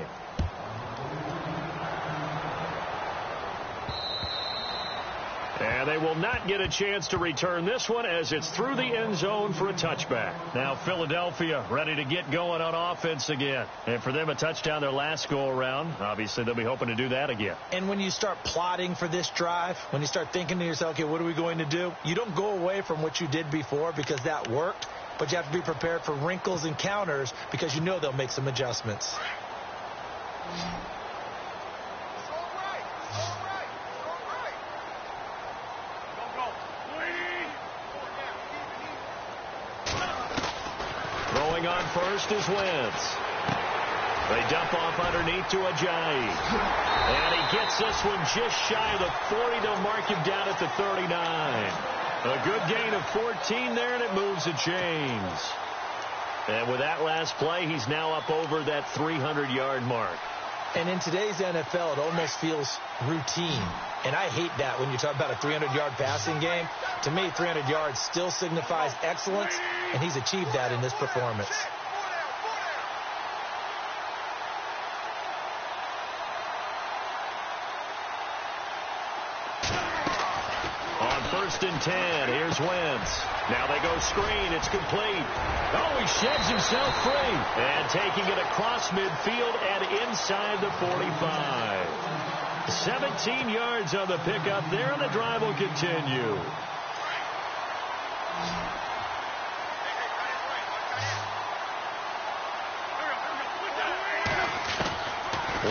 And they will not get a chance to return this one as it's through the end zone for a touchback. Now Philadelphia ready to get going on offense again. And for them, a touchdown their last go-around. Obviously, they'll be hoping to do that again. And when you start plotting for this drive, when you start thinking to yourself, okay, what are we going to do? You don't go away from what you did before because that worked. But you have to be prepared for wrinkles and counters because you know they'll make some adjustments. Throwing on first is Wentz. They dump off underneath to Ajayi. And he gets this one just shy of the 40. They'll mark him down at the 39. A good gain of 14 there, and it moves the chains. And with that last play, he's now up over that 300-yard mark. And in today's NFL, it almost feels routine. And I hate that when you talk about a 300-yard passing game. To me, 300 yards still signifies excellence, and he's achieved that in this performance. On 1st and 10, here's Wentz. Now they go screen. It's complete. Oh, he sheds himself free. And taking it across midfield and inside the 45. 17 yards on the pickup there, and the drive will continue.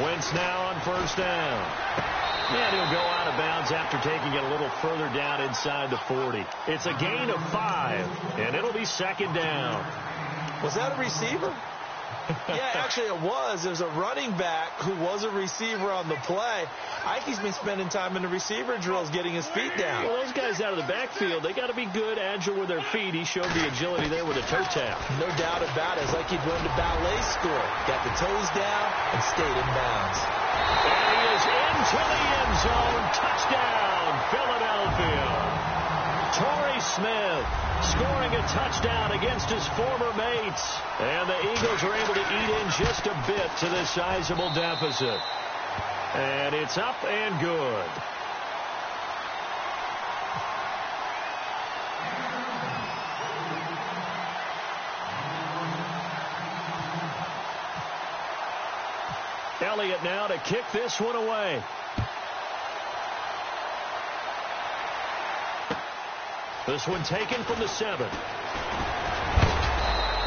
Wentz now on 1st down. And he'll go out of bounds after taking it a little further down inside the 40. It's a gain of 5, and it'll be 2nd down. Was that a receiver? Yeah, actually it was. There's a running back who was a receiver on the play. Ike's been spending time in the receiver drills getting his feet down. Well, those guys out of the backfield, they got to be good, agile with their feet. He showed the agility there with a toe tap. No doubt about it. It's like he'd run to ballet school. Got the toes down and stayed in bounds. And he is into the end zone. Touchdown, Philadelphia. Torrey Smith scoring a touchdown against his former mates. And the Eagles are able to eat in just a bit to this sizable deficit. And it's up and good. Elliott now to kick this one away. This one taken from the 7.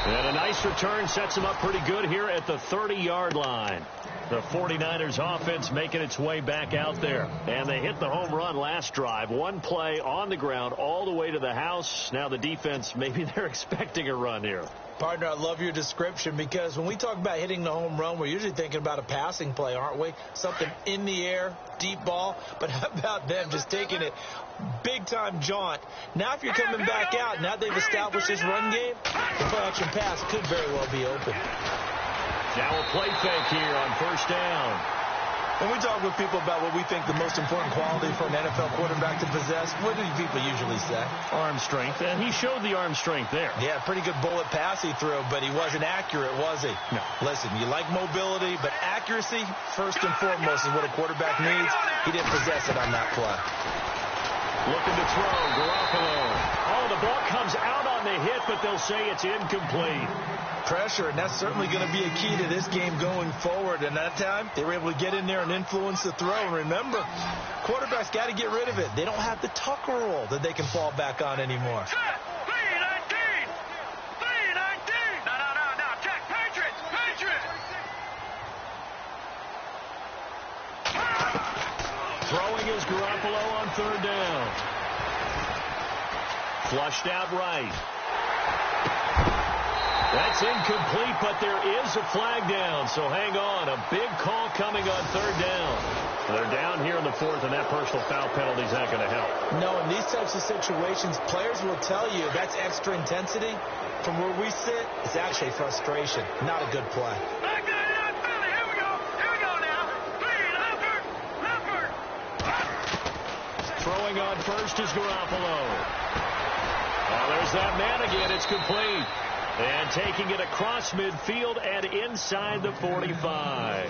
And a nice return sets him up pretty good here at the 30-yard line. The 49ers offense making its way back out there. And they hit the home run last drive. One play on the ground all the way to the house. Now the defense, maybe they're expecting a run here. Partner, I love your description because when we talk about hitting the home run, we're usually thinking about a passing play, aren't we? Something in the air, deep ball. But how about them just taking it big-time jaunt? Now if you're coming back out, now they've established this run game, the play-action pass could very well be open. Now a play fake here on 1st down. When we talk with people about what we think the most important quality for an NFL quarterback to possess, what do people usually say? Arm strength, and he showed the arm strength there. Yeah, pretty good bullet pass he threw, but he wasn't accurate, was he? No. Listen, you like mobility, but accuracy, first and foremost, is what a quarterback needs. He didn't possess it on that play. Looking to throw, Garoppolo. Oh, the ball comes out on the hit, but they'll say it's incomplete. Pressure, and that's certainly going to be a key to this game going forward. And that time, they were able to get in there and influence the throw. And remember, quarterbacks got to get rid of it. They don't have the Tucker rule that they can fall back on anymore. Throwing is Garoppolo on 3rd down. Flushed out right. That's incomplete, but there is a flag down, so hang on. A big call coming on 3rd down. They're down here in the 4th, and that personal foul penalty is not going to help. No, in these types of situations, players will tell you that's extra intensity. From where we sit, it's actually frustration. Not a good play. Throwing on 1st is Garoppolo. Oh, there's that man again. It's complete. And taking it across midfield and inside the 45.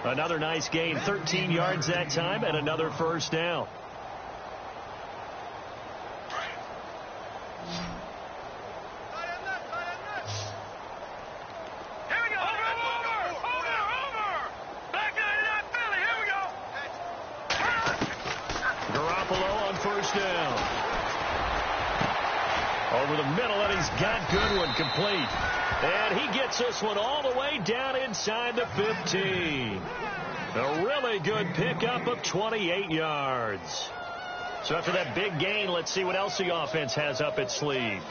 Another nice gain, 13 yards that time, and another first down. Over the middle, and he's got Goodwin complete. And he gets this one all the way down inside the 15. A really good pickup of 28 yards. So after that big gain, let's see what else the offense has up its sleeve.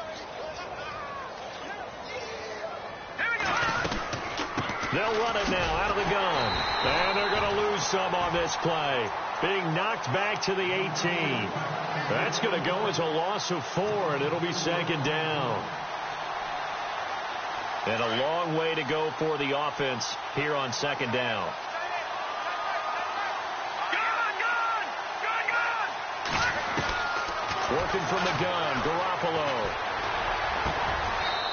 They'll run it now out of the gun. And they're going to lose some on this play. Being knocked back to the 18. That's going to go as a loss of 4, and it'll be second down. And a long way to go for the offense here on second down. Working from the gun, Garoppolo.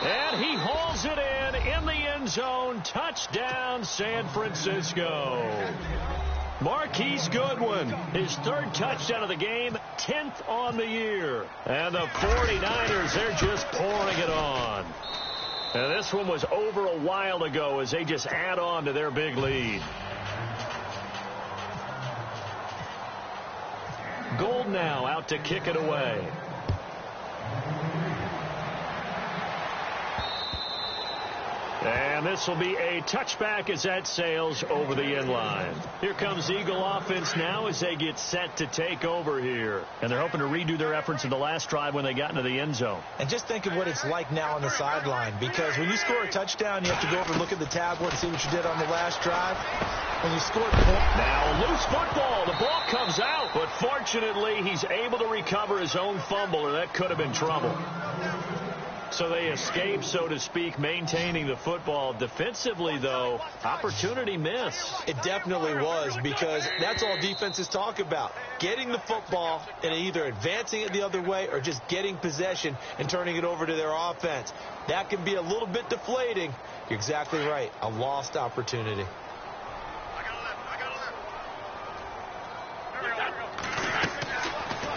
And he hauls it in the end zone. Touchdown, San Francisco. Marquise Goodwin, his 3rd touchdown of the game, 10th on the year. And the 49ers, they're just pouring it on. And this one was over a while ago as they just add on to their big lead. Gold now out to kick it away. And this will be a touchback as that sails over the end line. Here comes Eagle offense now as they get set to take over here. And they're hoping to redo their efforts in the last drive when they got into the end zone. And just think of what it's like now on the sideline, because when you score a touchdown, you have to go over and look at the tablet and see what you did on the last drive. When you scored now loose football. The ball comes out, but fortunately he's able to recover his own fumble, or that could have been trouble. So they escape, so to speak, maintaining the football. Defensively, though, opportunity missed. It definitely was, because that's all defenses talk about. Getting the football and either advancing it the other way or just getting possession and turning it over to their offense. That can be a little bit deflating. You're exactly right. A lost opportunity.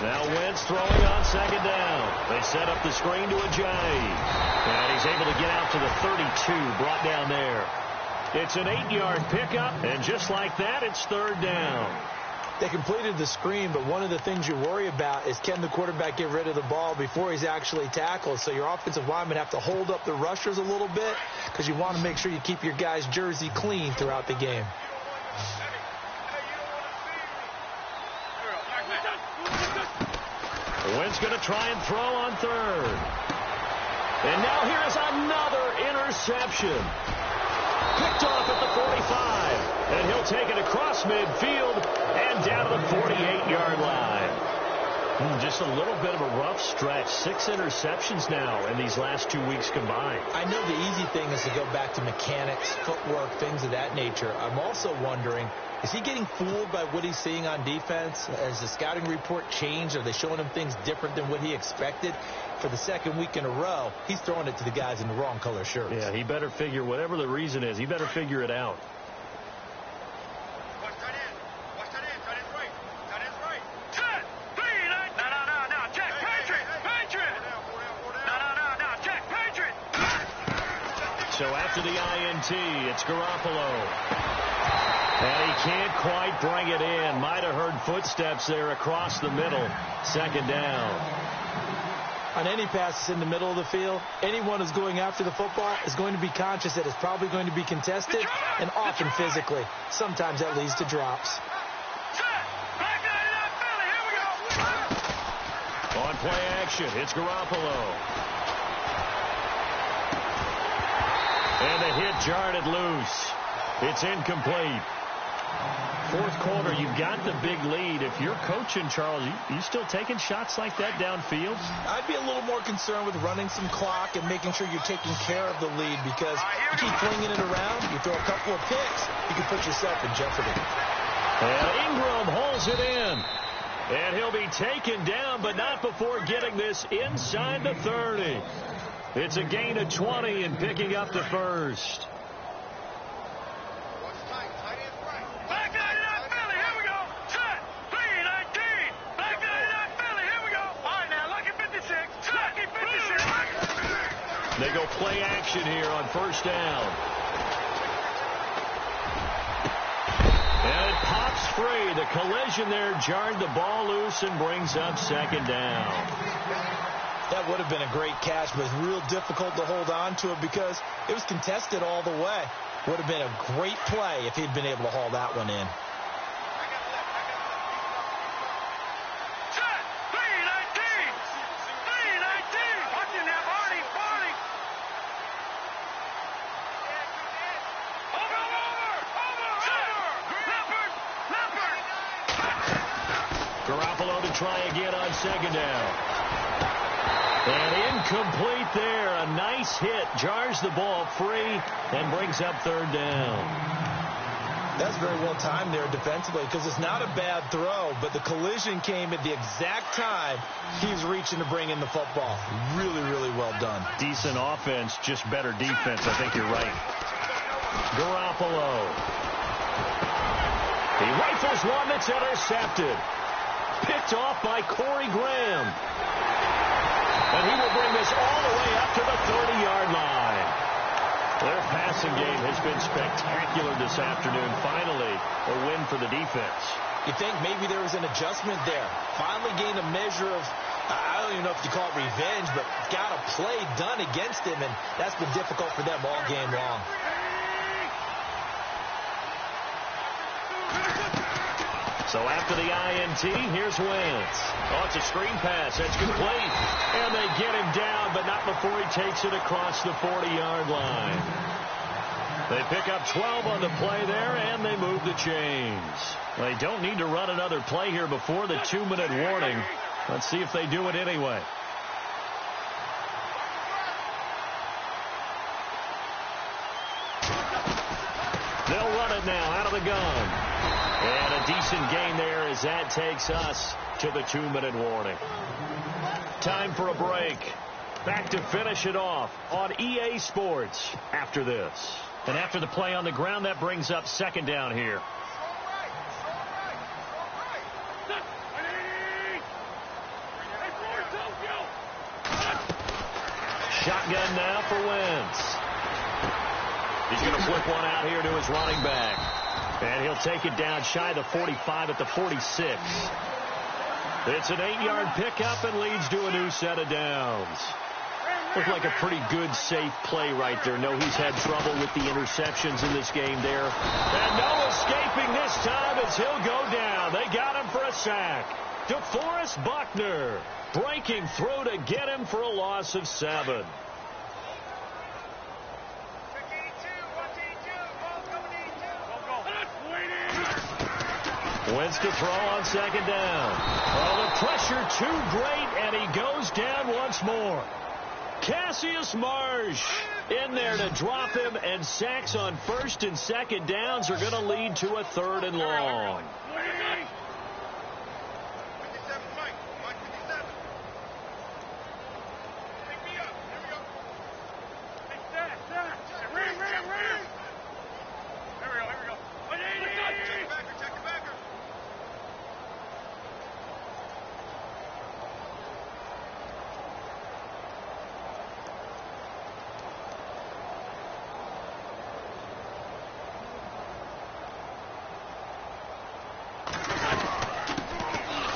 Now Wentz throwing on second down. They set up the screen to Ajayi. And he's able to get out to the 32, brought down there. It's an 8-yard pickup, and just like that, it's 3rd down. They completed the screen, but one of the things you worry about is can the quarterback get rid of the ball before he's actually tackled. So your offensive linemen have to hold up the rushers a little bit because you want to make sure you keep your guy's jersey clean throughout the game. Wentz going to try and throw on 3rd. And now here is another interception. Picked off at the 45. And he'll take it across midfield and down to the 48-yard line. Just a little bit of a rough stretch. 6 interceptions now in these last 2 weeks combined. I know the easy thing is to go back to mechanics, footwork, things of that nature. I'm also wondering, is he getting fooled by what he's seeing on defense? Has the scouting report changed? Are they showing him things different than what he expected? For the 2nd week in a row, he's throwing it to the guys in the wrong color shirts. Yeah, he better figure, whatever the reason is, he better figure it out. So after the INT, it's Garoppolo. And he can't quite bring it in. Might have heard footsteps there across the middle. 2nd down. On any passes in the middle of the field, anyone who's going after the football is going to be conscious that it's probably going to be contested, and often physically. Sometimes that leads to drops. On play action, it's Garoppolo. And the hit jarred it loose. It's incomplete. 4th quarter, you've got the big lead. If you're coaching, Charles, you still taking shots like that downfield? I'd be a little more concerned with running some clock and making sure you're taking care of the lead, because you keep flinging it around, you throw a couple of picks, you can put yourself in jeopardy. And Ingram holds it in. And he'll be taken down, but not before getting this inside the 30. It's a gain of 20 and picking up the first. Back 99 Philly, here we go. Set. 3-19. Back 99 Philly, here we go. All right, now, lucky 56. Lucky 56. They go play action here on first down. And it pops free. The collision there jarred the ball loose and brings up second down. That would have been a great catch, but real difficult to hold on to it because it was contested all the way. Would have been a great play if he'd been able to haul that one in. Set. 3-19. 3-19. Watch it now, Barney. Barney. Over. Leopard. Garoppolo to try again on second down. And incomplete there. A nice hit. Jars the ball free and brings up third down. That's very well timed there defensively because it's not a bad throw, but the collision came at the exact time he's reaching to bring in the football. Really, really well done. Decent offense, just better defense. I think you're right. Garoppolo. He rifles one that's intercepted. Picked off by Corey Graham. And he will bring this all the way up to the 30-yard line. Their passing game has been spectacular this afternoon. Finally, a win for the defense. You think maybe there was an adjustment there. Finally gained a measure of, I don't even know if you call it revenge, but got a play done against him, and that's been difficult for them all game long. So after the INT, here's Wentz. Oh, it's a screen pass. That's complete. And they get him down, but not before he takes it across the 40-yard line. They pick up 12 on the play there, and they move the chains. They don't need to run another play here before the 2-minute warning. Let's see if they do it anyway. They'll run it now out of the gun. And a decent gain there as that takes us to the 2-minute warning. Time for a break. Back to finish it off on EA Sports after this. And after the play on the ground, that brings up second down here. Shotgun now for Wentz. He's going to flip one out here to his running back. And he'll take it down shy the 45 at the 46. It's an 8-yard pickup and leads to a new set of downs. Looked like a pretty good, safe play right there. No, he's had trouble with the interceptions in this game there. And no escaping this time as he'll go down. They got him for a sack. DeForest Buckner breaking through to get him for a loss of 7. Wentz to throw on second down. Oh, the pressure too great, and he goes down once more. Cassius Marsh in there to drop him, and sacks on first and second downs are going to lead to a 3rd and long.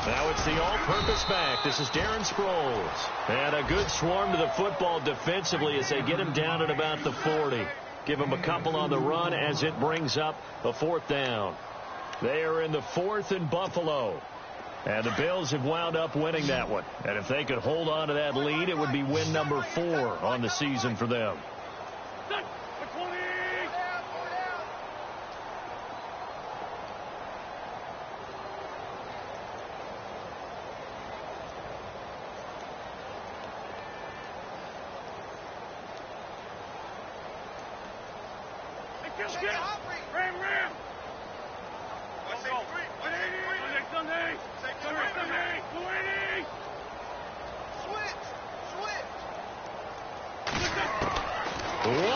Now it's the all-purpose back. This is Darren Sproles. And a good swarm to the football defensively as they get him down at about the 40. Give him a couple on the run as it brings up a 4th down. They are in the 4th in Buffalo. And the Bills have wound up winning that one. And if they could hold on to that lead, it would be win number 4 on the season for them.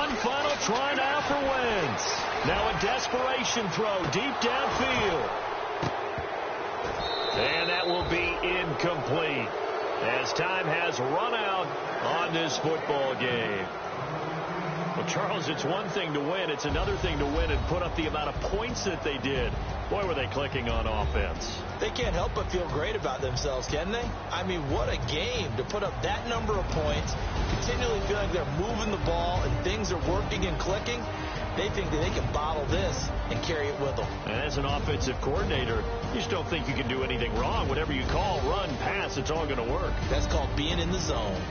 One final try now for Wentz. Now a desperation throw deep downfield. And that will be incomplete as time has run out on this football game. Well, Charles, it's one thing to win. It's another thing to win and put up the amount of points that they did. Boy, were they clicking on offense. They can't help but feel great about themselves, can they? I mean, what a game to put up that number of points, continually feel like they're moving the ball and things are working and clicking. They think that they can bottle this and carry it with them. And as an offensive coordinator, you just don't think you can do anything wrong. Whatever you call, run, pass, it's all going to work. That's called being in the zone.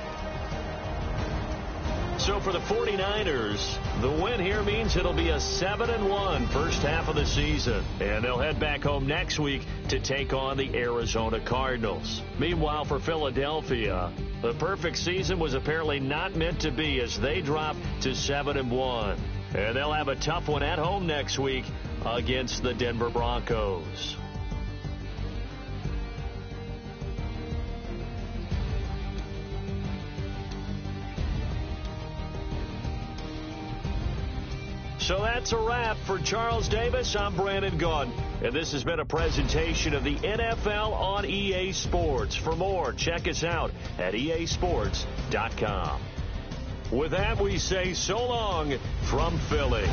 So for the 49ers, the win here means it'll be a 7-1 first half of the season. And they'll head back home next week to take on the Arizona Cardinals. Meanwhile, for Philadelphia, the perfect season was apparently not meant to be as they drop to 7-1. And they'll have a tough one at home next week against the Denver Broncos. So that's a wrap. For Charles Davis, I'm Brandon Gunn. And this has been a presentation of the NFL on EA Sports. For more, check us out at easports.com. With that, we say so long from Philly.